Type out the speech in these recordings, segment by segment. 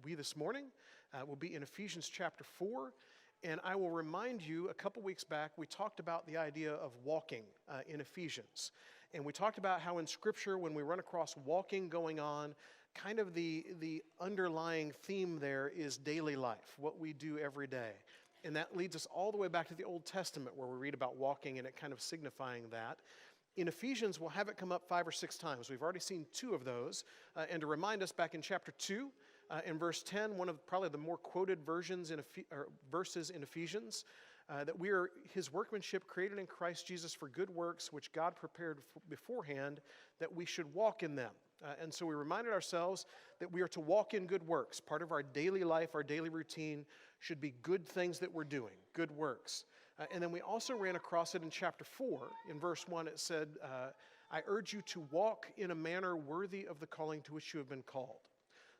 we this morning will be in Ephesians chapter 4. And I will remind you, a couple weeks back, we talked about the idea of walking in Ephesians. And we talked about how in Scripture, when we run across walking going on, kind of the underlying theme there is daily life, what we do every day. And that leads us all the way back to the Old Testament, where we read about walking and it kind of signifying that. In Ephesians, we'll have it come up 5 or 6 times. We've already seen 2 of those. And to remind us, back in chapter 2, in verse 10, one of probably the more quoted verses in Ephesians, that we are his workmanship created in Christ Jesus for good works, which God prepared beforehand that we should walk in them. And so we reminded ourselves that we are to walk in good works. Part of our daily life, our daily routine, should be good things that we're doing, good works. And then we also ran across it in chapter 4. In verse 1, it said, I urge you to walk in a manner worthy of the calling to which you have been called.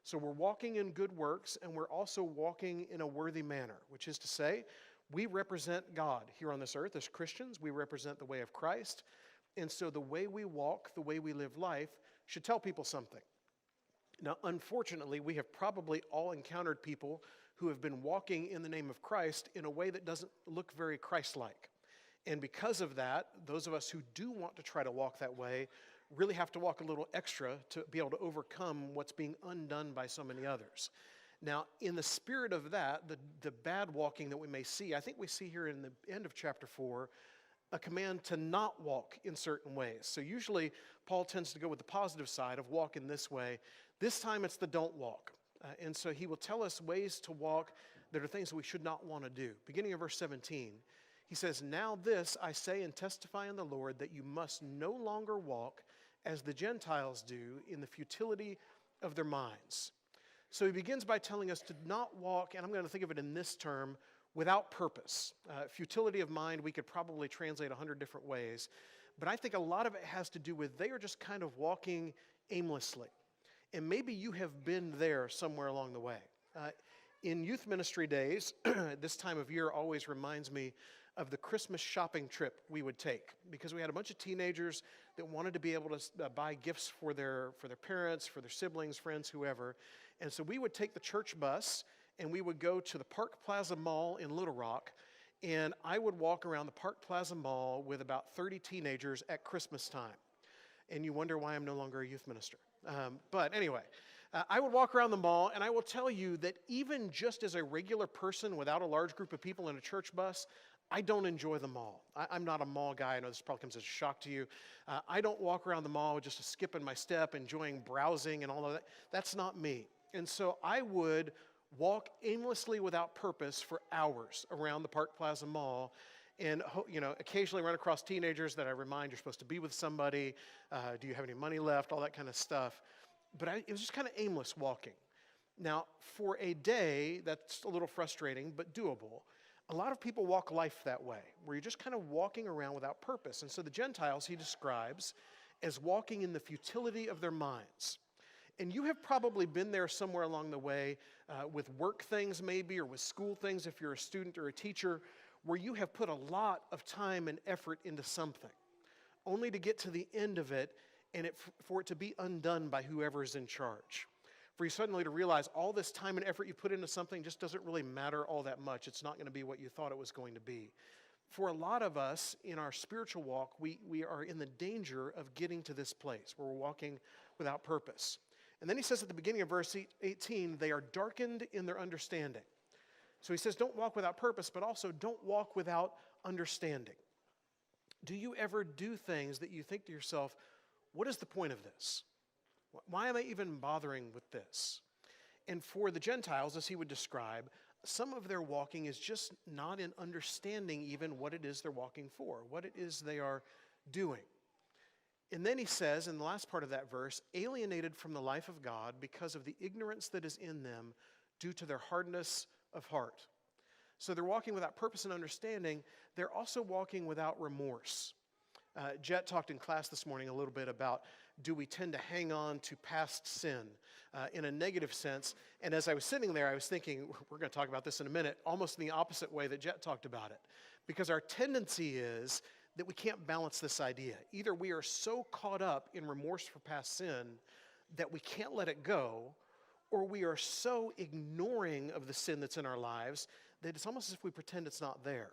So we're walking in good works, and we're also walking in a worthy manner, which is to say, we represent God here on this earth as Christians. We represent the way of Christ. And so the way we walk, the way we live life, should tell people something. Now, unfortunately, we have probably all encountered people who have been walking in the name of Christ in a way that doesn't look very Christ-like. And because of that, those of us who do want to try to walk that way really have to walk a little extra to be able to overcome what's being undone by so many others. Now, in the spirit of that, the bad walking that we may see, I think we see here in the end of chapter 4, a command to not walk in certain ways. So usually, Paul tends to go with the positive side of walk in this way. This time, it's the don't walk. And so he will tell us ways to walk that are things that we should not want to do. Beginning of verse 17, he says, Now this I say and testify in the Lord, that you must no longer walk as the Gentiles do in the futility of their minds. So he begins by telling us to not walk, and I'm going to think of it in this term, without purpose. Futility of mind, we could probably translate 100 different ways. But I think a lot of it has to do with they are just kind of walking aimlessly. And maybe you have been there somewhere along the way. In youth ministry days, this time of year always reminds me of the Christmas shopping trip we would take, because we had a bunch of teenagers that wanted to be able to buy gifts for their parents, for their siblings, friends, whoever. And so we would take the church bus and we would go to the Park Plaza Mall in Little Rock, and I would walk around the Park Plaza Mall with about 30 teenagers at Christmas time. And you wonder why I'm no longer a youth minister. But anyway, I would walk around the mall, and I will tell you that even just as a regular person without a large group of people in a church bus, I don't enjoy the mall. I'm not a mall guy. I know this probably comes as a shock to you. I don't walk around the mall just skipping my step, enjoying browsing and all of that. That's not me. And so I would walk aimlessly without purpose for hours around the Park Plaza Mall, and occasionally run across teenagers that I remind you're supposed to be with somebody. Do you have any money left? All that kind of stuff. But it was just kind of aimless walking. Now, for a day, that's a little frustrating, but doable. A lot of people walk life that way, where you're just kind of walking around without purpose. And so the Gentiles he describes as walking in the futility of their minds. And you have probably been there somewhere along the way with work things maybe, or with school things if you're a student or a teacher, where you have put a lot of time and effort into something, only to get to the end of it and for it to be undone by whoever is in charge. For you suddenly to realize all this time and effort you put into something just doesn't really matter all that much. It's not going to be what you thought it was going to be. For a lot of us in our spiritual walk, we are in the danger of getting to this place where we're walking without purpose. And then he says at the beginning of verse 18, they are darkened in their understanding. So he says, don't walk without purpose, but also don't walk without understanding. Do you ever do things that you think to yourself, what is the point of this? Why am I even bothering with this? And for the Gentiles, as he would describe, some of their walking is just not in understanding even what it is they're walking for, what it is they are doing. And then he says in the last part of that verse, alienated from the life of God because of the ignorance that is in them due to their hardness of heart. So they're walking without purpose and understanding. They're also walking without remorse. Jet talked in class this morning a little bit about, do we tend to hang on to past sin in a negative sense? And as I was sitting there, I was thinking, we're going to talk about this in a minute, almost in the opposite way that Jet talked about it. Because our tendency is that we can't balance this idea. Either we are so caught up in remorse for past sin that we can't let it go, or we are so ignoring of the sin that's in our lives that it's almost as if we pretend it's not there.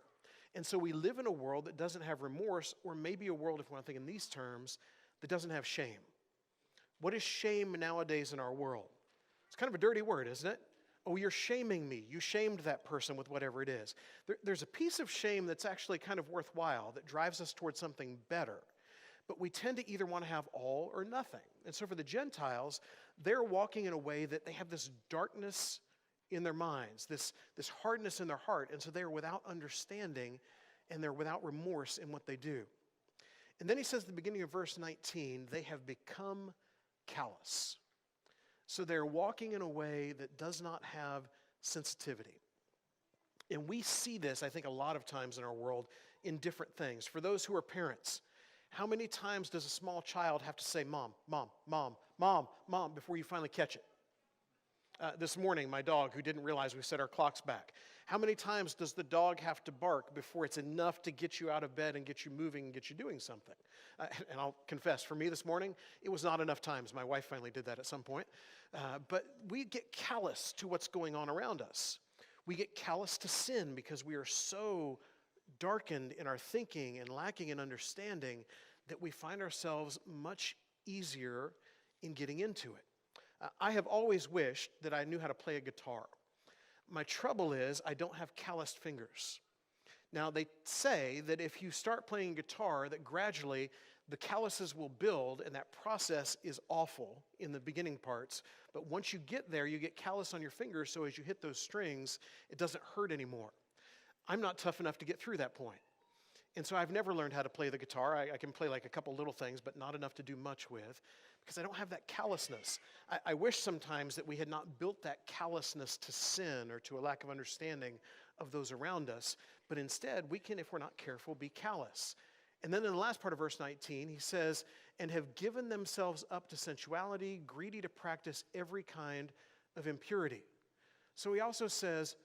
And so we live in a world that doesn't have remorse, or maybe a world, if we want to think in these terms, that doesn't have shame. What is shame nowadays in our world? It's kind of a dirty word, isn't it? Oh, you're shaming me. You shamed that person with whatever it is. There's a piece of shame that's actually kind of worthwhile, that drives us towards something better. But we tend to either want to have all or nothing. And so for the Gentiles, they're walking in a way that they have this darkness in their minds, this hardness in their heart, and so they are without understanding and they're without remorse in what they do. And then he says at the beginning of verse 19, they have become callous. So they're walking in a way that does not have sensitivity. And we see this, I think, a lot of times in our world in different things. For those who are parents, how many times does a small child have to say, "Mom, mom, mom, mom, mom," before you finally catch it? This morning, my dog, who didn't realize we set our clocks back, how many times does the dog have to bark before it's enough to get you out of bed and get you moving and get you doing something? And I'll confess, for me this morning, it was not enough times. My wife finally did that at some point. But we get callous to what's going on around us. We get callous to sin because we are so darkened in our thinking and lacking in understanding that we find ourselves much easier in getting into it. I have always wished that I knew how to play a guitar. My trouble is I don't have calloused fingers. Now, they say that if you start playing guitar, that gradually the calluses will build, and that process is awful in the beginning parts. But once you get there, you get callus on your fingers, so as you hit those strings, it doesn't hurt anymore. I'm not tough enough to get through that point. And so I've never learned how to play the guitar. I can play like a couple little things, but not enough to do much with, because I don't have that callousness. I wish sometimes that we had not built that callousness to sin or to a lack of understanding of those around us, but instead we can, if we're not careful, be callous. And then in the last part of verse 19, he says, "And have given themselves up to sensuality, greedy to practice every kind of impurity." So he also says,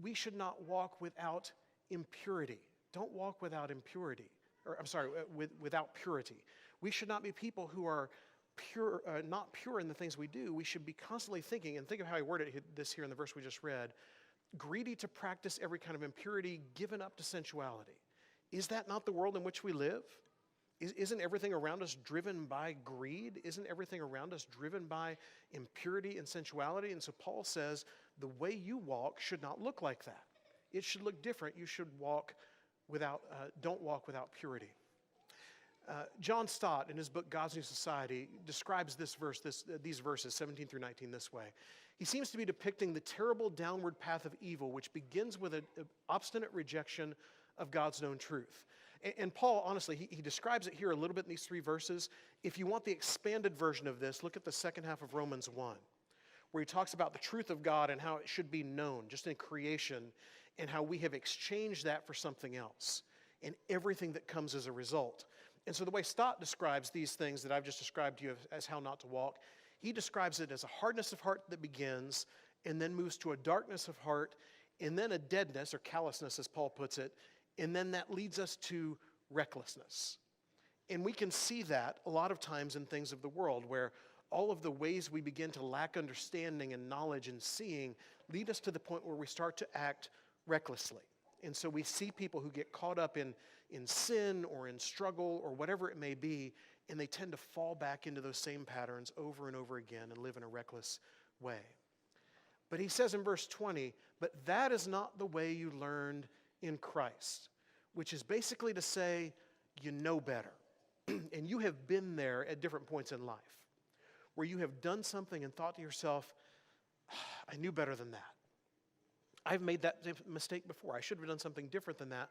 we should not walk without impurity. Don't walk without impurity. Without purity. We should not be people who are pure, not pure in the things we do. We should be constantly thinking, and think of how he worded this here in the verse we just read, greedy to practice every kind of impurity, given up to sensuality. Is that not the world in which we live? Isn't everything around us driven by greed? Isn't everything around us driven by impurity and sensuality? And so Paul says the way you walk should not look like that. It should look different. You should don't walk without purity. John Stott, in his book God's New Society, describes these verses 17 through 19 this way. He seems to be depicting the terrible downward path of evil, which begins with an obstinate rejection of God's known truth. And Paul, honestly, he describes it here a little bit in these three verses. If you want the expanded version of this, look at the second half of Romans 1, where he talks about the truth of God and how it should be known just in creation, and how we have exchanged that for something else, and everything that comes as a result. And so the way Stott describes these things that I've just described to you as how not to walk, he describes it as a hardness of heart that begins and then moves to a darkness of heart, and then a deadness or callousness, as Paul puts it, and then that leads us to recklessness. And we can see that a lot of times in things of the world, where all of the ways we begin to lack understanding and knowledge and seeing lead us to the point where we start to act recklessly. And so we see people who get caught up in sin or in struggle or whatever it may be, and they tend to fall back into those same patterns over and over again and live in a reckless way. But he says in verse 20, "But that is not the way you learned in Christ," which is basically to say, you know better. And you have been there at different points in life, where you have done something and thought to yourself, I knew better than that. I've made that mistake before. I should have done something different than that.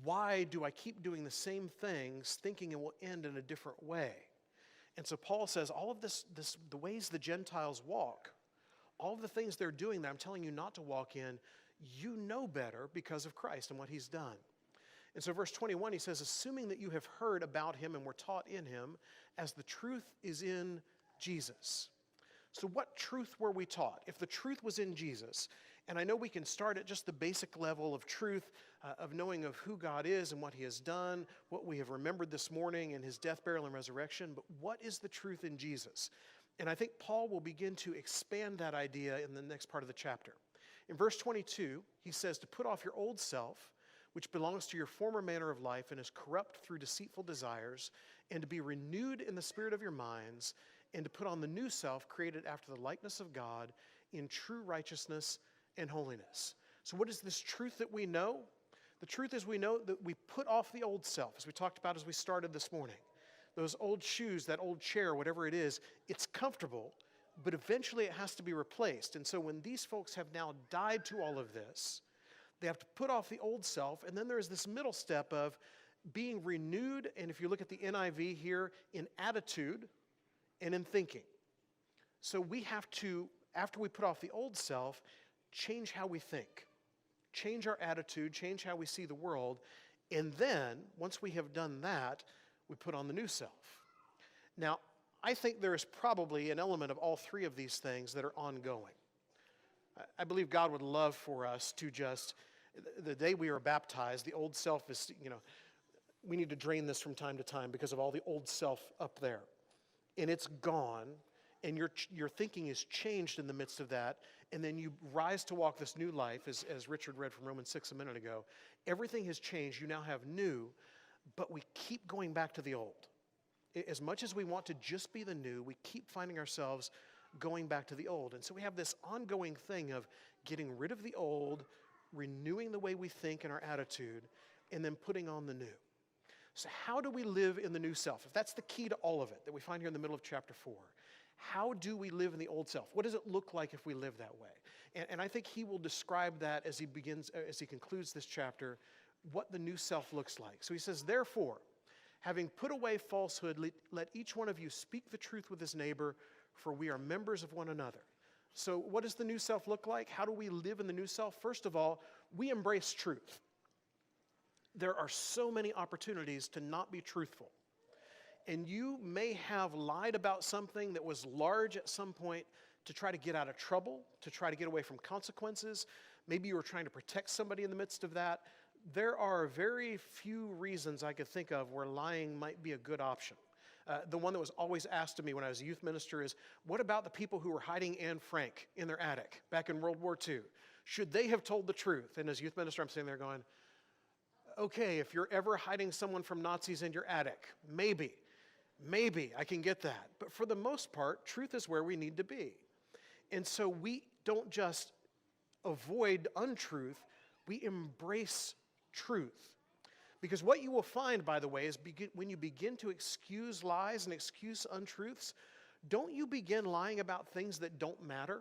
Why do I keep doing the same things, thinking it will end in a different way? And so Paul says all of this, the ways the Gentiles walk, all of the things they're doing that I'm telling you not to walk in, you know better because of Christ and what he's done. And so verse 21, he says, assuming that you have heard about him and were taught in him, as the truth is in Jesus. So what truth were we taught? If the truth was in Jesus, and I know we can start at just the basic level of truth, of knowing of who God is and what he has done, what we have remembered this morning in his death, burial, and resurrection, but what is the truth in Jesus? And I think Paul will begin to expand that idea in the next part of the chapter. In verse 22, he says to put off your old self, which belongs to your former manner of life and is corrupt through deceitful desires, and to be renewed in the spirit of your minds, and to put on the new self, created after the likeness of God, in true righteousness and holiness. So what is this truth that we know? The truth is we know that we put off the old self, as we talked about as we started this morning. Those old shoes, that old chair, whatever it is, it's comfortable, but eventually it has to be replaced. And so when these folks have now died to all of this, they have to put off the old self, and then there's this middle step of being renewed, and if you look at the NIV here, in attitude and in thinking. So we have to, after we put off the old self, change how we think, change our attitude, change how we see the world, and then, once we have done that, we put on the new self. Now, I think there is probably an element of all three of these things that are ongoing. I believe God would love for us to just, the day we are baptized, the old self is, we need to drain this from time to time because of all the old self up there. And it's gone, and your thinking is changed in the midst of that, and then you rise to walk this new life, as Richard read from Romans 6 a minute ago. Everything has changed. You now have new, but we keep going back to the old. As much as we want to just be the new, we keep finding ourselves going back to the old. And so we have this ongoing thing of getting rid of the old, renewing the way we think and our attitude, and then putting on the new. So how do we live in the new self? If that's the key to all of it that we find here in the middle of chapter 4, how do we live in the old self? What does it look like if we live that way? And I think he will describe that as he concludes this chapter, what the new self looks like. So he says, therefore, having put away falsehood, let each one of you speak the truth with his neighbor, for we are members of one another. So what does the new self look like? How do we live in the new self? First of all, we embrace truth. There are so many opportunities to not be truthful. And you may have lied about something that was large at some point to try to get out of trouble, to try to get away from consequences. Maybe you were trying to protect somebody in the midst of that. There are very few reasons I could think of where lying might be a good option. The one that was always asked of me when I was a youth minister is, what about the people who were hiding Anne Frank in their attic back in World War II? Should they have told the truth? And as youth minister, I'm sitting there going, okay, if you're ever hiding someone from Nazis in your attic, maybe I can get that. But for the most part, truth is where we need to be. And so we don't just avoid untruth, we embrace truth. Because what you will find, by the way, is when you begin to excuse lies and excuse untruths, don't you begin lying about things that don't matter?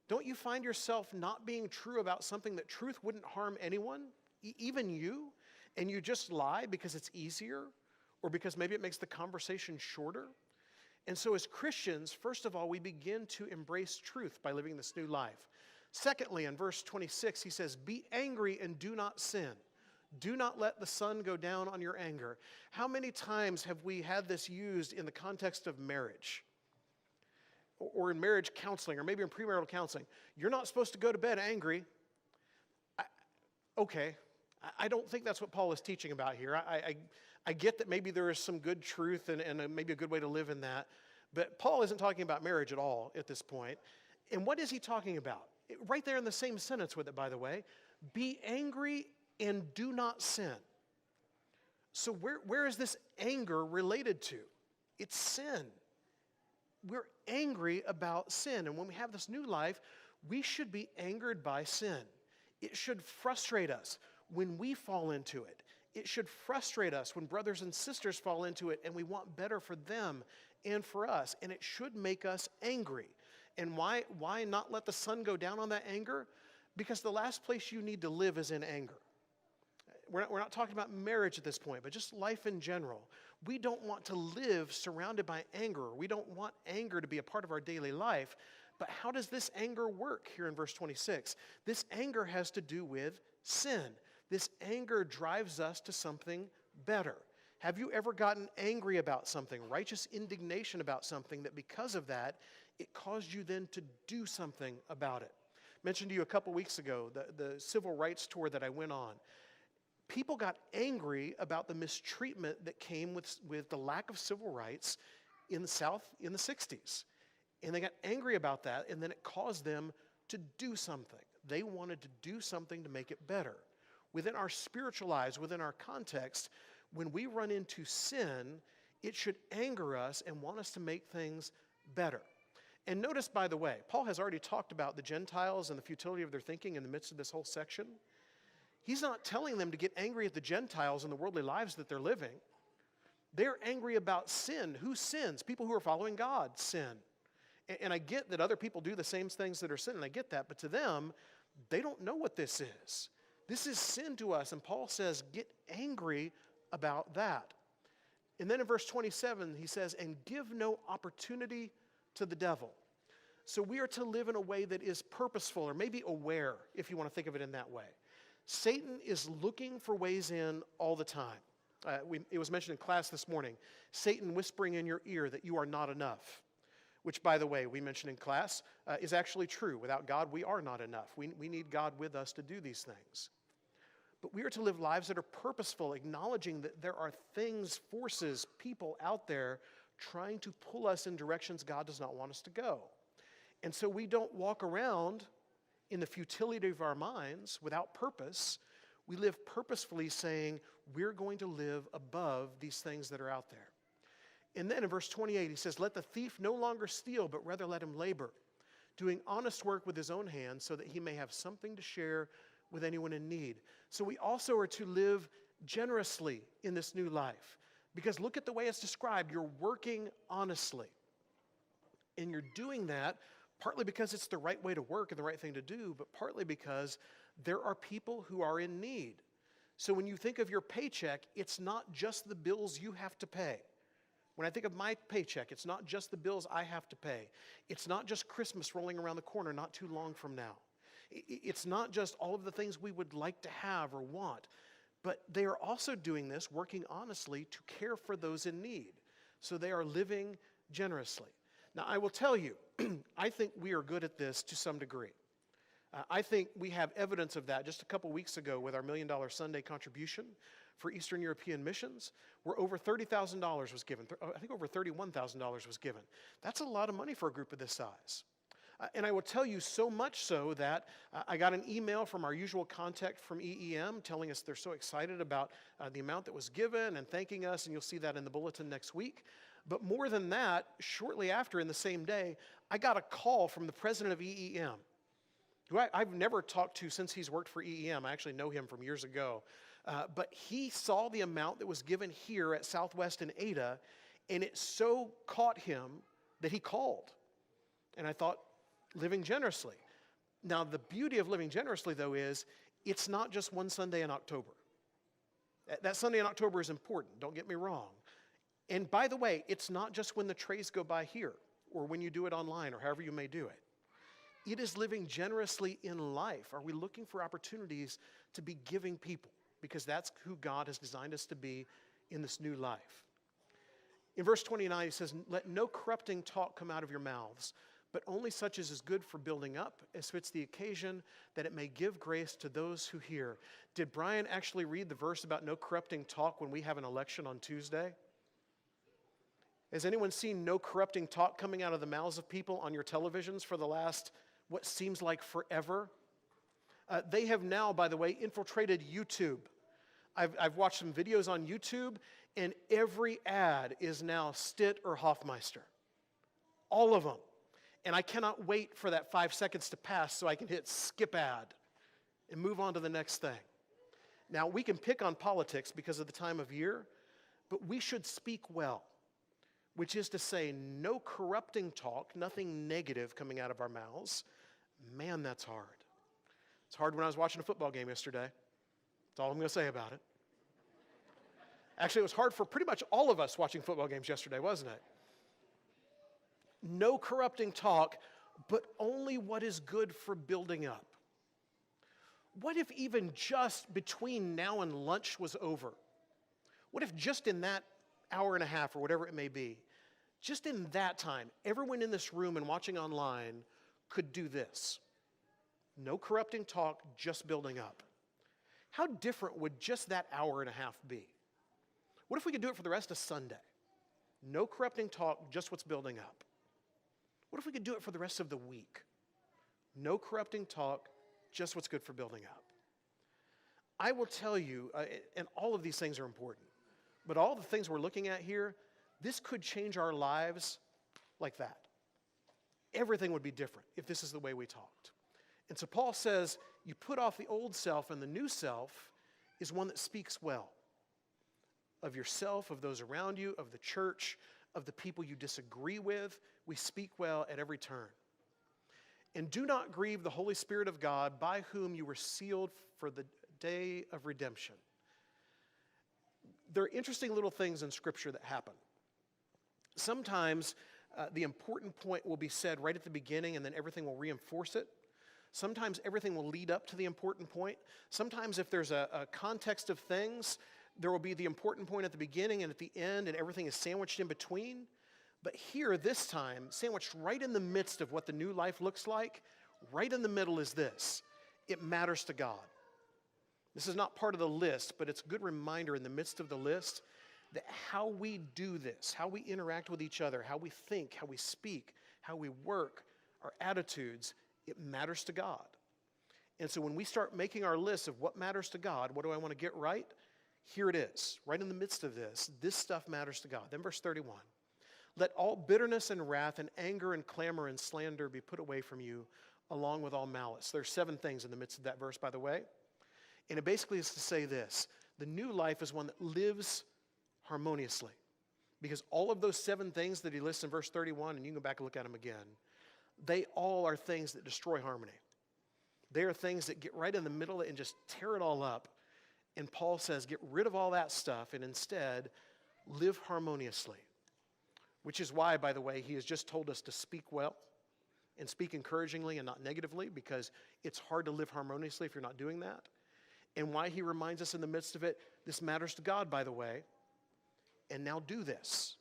Don't you find yourself not being true about something that truth wouldn't harm anyone, even you, and you just lie because it's easier or because maybe it makes the conversation shorter? And so as Christians, first of all, we begin to embrace truth by living this new life. Secondly, in verse 26, he says, be angry and do not sin. Do not let the sun go down on your anger. How many times have we had this used in the context of marriage? Or in marriage counseling, or maybe in premarital counseling. You're not supposed to go to bed angry. Okay, I don't think that's what Paul is teaching about here. I get that maybe there is some good truth and maybe a good way to live in that. But Paul isn't talking about marriage at all at this point. And what is he talking about? Right there in the same sentence with it, by the way. Be angry and do not sin. So where is this anger related to? It's sin. We're angry about sin. And when we have this new life, we should be angered by sin. It should frustrate us when we fall into it. It should frustrate us when brothers and sisters fall into it and we want better for them and for us. And it should make us angry. And why not let the sun go down on that anger? Because the last place you need to live is in anger. We're not talking about marriage at this point, but just life in general. We don't want to live surrounded by anger. We don't want anger to be a part of our daily life. But how does this anger work here in verse 26? This anger has to do with sin. This anger drives us to something better. Have you ever gotten angry about something, righteous indignation about something, that because of that, it caused you then to do something about it? I mentioned to you a couple weeks ago the civil rights tour that I went on. People got angry about the mistreatment that came with the lack of civil rights in the South in the 60s. And they got angry about that, and then it caused them to do something. They wanted to do something to make it better. Within our spiritual lives, within our context, when we run into sin, it should anger us and want us to make things better. And notice, by the way, Paul has already talked about the Gentiles and the futility of their thinking in the midst of this whole section. He's not telling them to get angry at the Gentiles and the worldly lives that they're living. They're angry about sin. Who sins? People who are following God sin. And I get that other people do the same things that are sin, and I get that, but to them, they don't know what this is. This is sin to us, and Paul says, get angry about that. And then in verse 27, he says, and give no opportunity to the devil. So we are to live in a way that is purposeful, or maybe aware, if you want to think of it in that way. Satan is looking for ways in all the time. It was mentioned in class this morning, Satan whispering in your ear that you are not enough, which, by the way, we mentioned in class, is actually true. Without God, we are not enough. We need God with us to do these things. But we are to live lives that are purposeful, acknowledging that there are things, forces, people out there trying to pull us in directions God does not want us to go. And so we don't walk around in the futility of our minds without purpose. We live purposefully saying, we're going to live above these things that are out there. And then in verse 28, he says, let the thief no longer steal, but rather let him labor, doing honest work with his own hands so that he may have something to share with anyone in need. So we also are to live generously in this new life. Because look at the way it's described. You're working honestly. And you're doing that partly because it's the right way to work and the right thing to do, but partly because there are people who are in need. So when you think of your paycheck, it's not just the bills you have to pay. When I think of my paycheck, it's not just the bills I have to pay. It's not just Christmas rolling around the corner not too long from now. It's not just all of the things we would like to have or want, but they are also doing this, working honestly to care for those in need. So they are living generously. Now, I will tell you, I think we are good at this to some degree. I think we have evidence of that just a couple weeks ago with our $1 Million Sunday contribution for Eastern European missions, where over $30,000 was given. I think over $31,000 was given. That's a lot of money for a group of this size. And I will tell you so much so that I got an email from our usual contact from EEM telling us they're so excited about the amount that was given and thanking us, and you'll see that in the bulletin next week. But more than that, shortly after, in the same day, I got a call from the president of EEM, who I've never talked to since he's worked for EEM. I actually know him from years ago. But he saw the amount that was given here at Southwest and Ada, and it so caught him that he called. And I thought, living generously. Now, the beauty of living generously, though, is it's not just one Sunday in October. That Sunday in October is important, don't get me wrong. And by the way, it's not just when the trays go by here, or when you do it online, or however you may do it. It is living generously in life. Are we looking for opportunities to be giving people? Because that's who God has designed us to be in this new life. In verse 29, he says, let no corrupting talk come out of your mouths, but only such as is good for building up, as fits the occasion, that it may give grace to those who hear. Did Brian actually read the verse about no corrupting talk when we have an election on Tuesday? Has anyone seen no corrupting talk coming out of the mouths of people on your televisions for the last, what seems like forever? They have now, by the way, infiltrated YouTube. I've watched some videos on YouTube, and every ad is now Stitt or Hoffmeister. All of them. And I cannot wait for that 5 seconds to pass so I can hit skip ad and move on to the next thing. Now, we can pick on politics because of the time of year, but we should speak well, which is to say no corrupting talk, nothing negative coming out of our mouths. Man, that's hard. It's hard when I was watching a football game yesterday. That's all I'm going to say about it. Actually, it was hard for pretty much all of us watching football games yesterday, wasn't it? No corrupting talk, but only what is good for building up. What if even just between now and lunch was over? What if just in that hour and a half or whatever it may be, just in that time, everyone in this room and watching online could do this? No corrupting talk, just building up. How different would just that hour and a half be? What if we could do it for the rest of Sunday? No corrupting talk, just what's building up. What if we could do it for the rest of the week? No corrupting talk, just what's good for building up. I will tell you, and all of these things are important, but all the things we're looking at here, this could change our lives like that. Everything would be different if this is the way we talked. And so Paul says, you put off the old self, and the new self is one that speaks well of yourself, of those around you, of the church, of the people you disagree with. We speak well at every turn. And do not grieve the Holy Spirit of God, by whom you were sealed for the day of redemption. There are interesting little things in Scripture that happen. Sometimes the important point will be said right at the beginning, and then everything will reinforce it. Sometimes everything will lead up to the important point. Sometimes if there's a context of things, there will be the important point at the beginning and at the end, and everything is sandwiched in between. But here, this time, sandwiched right in the midst of what the new life looks like, right in the middle is this: it matters to God. This is not part of the list, but it's a good reminder in the midst of the list that how we do this, how we interact with each other, how we think, how we speak, how we work, our attitudes, it matters to God. And so when we start making our list of what matters to God, what do I want to get right? Here it is, right in the midst of this. This stuff matters to God. Then verse 31. Let all bitterness and wrath and anger and clamor and slander be put away from you, along with all malice. There's 7 things in the midst of that verse, by the way. And it basically is to say this: the new life is one that lives harmoniously. Because all of those 7 things that he lists in verse 31, and you can go back and look at them again, they all are things that destroy harmony. They are things that get right in the middle and just tear it all up. And Paul says, get rid of all that stuff and instead live harmoniously. Which is why, by the way, he has just told us to speak well and speak encouragingly and not negatively, because it's hard to live harmoniously if you're not doing that. And why he reminds us in the midst of it, this matters to God, by the way. And now do this.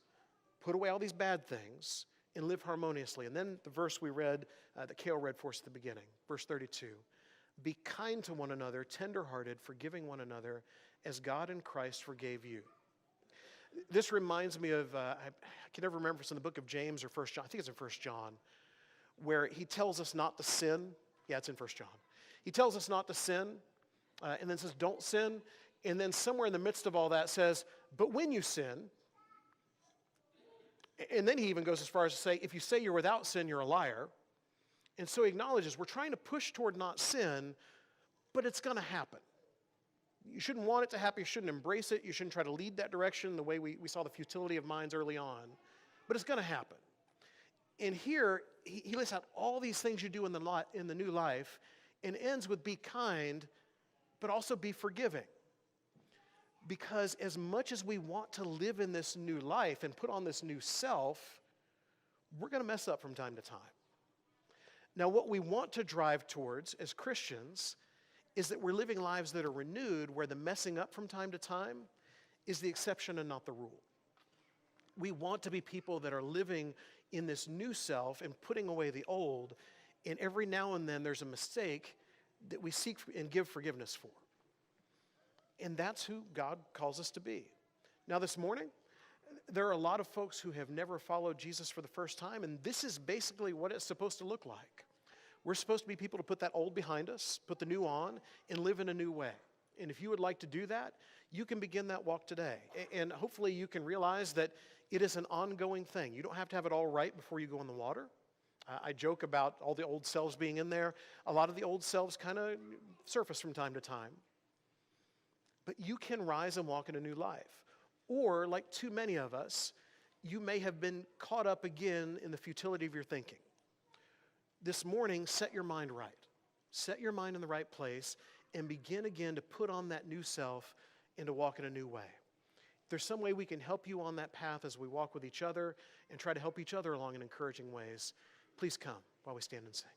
Put away all these bad things and live harmoniously. And then the verse we read, that Cale read for us at the beginning, verse 32. Be kind to one another, tenderhearted, forgiving one another, as God in Christ forgave you. This reminds me of, I can never remember if it's in the book of James or 1 John. I think it's in 1 John, where he tells us not to sin. Yeah, it's in 1 John. He tells us not to sin, and then says, don't sin. And then somewhere in the midst of all that says, but when you sin, and then he even goes as far as to say, if you say you're without sin, you're a liar. And so he acknowledges we're trying to push toward not sin, but it's going to happen. You shouldn't want it to happen. You shouldn't embrace it. You shouldn't try to lead that direction the way we saw the futility of minds early on. But it's going to happen. And here, he lists out all these things you do in the new life and ends with be kind, but also be forgiving. Because as much as we want to live in this new life and put on this new self, we're going to mess up from time to time. Now, what we want to drive towards as Christians is that we're living lives that are renewed, where the messing up from time to time is the exception and not the rule. We want to be people that are living in this new self and putting away the old, and every now and then there's a mistake that we seek and give forgiveness for. And that's who God calls us to be. Now this morning, there are a lot of folks who have never followed Jesus for the first time, and this is basically what it's supposed to look like. We're supposed to be people to put that old behind us, put the new on, and live in a new way. And if you would like to do that, you can begin that walk today. And hopefully you can realize that it is an ongoing thing. You don't have to have it all right before you go in the water. I joke about all the old selves being in there. A lot of the old selves kind of surface from time to time. But you can rise and walk in a new life. Or, like too many of us, you may have been caught up again in the futility of your thinking. This morning, set your mind right. Set your mind in the right place and begin again to put on that new self and to walk in a new way. If there's some way we can help you on that path as we walk with each other and try to help each other along in encouraging ways, please come while we stand and sing.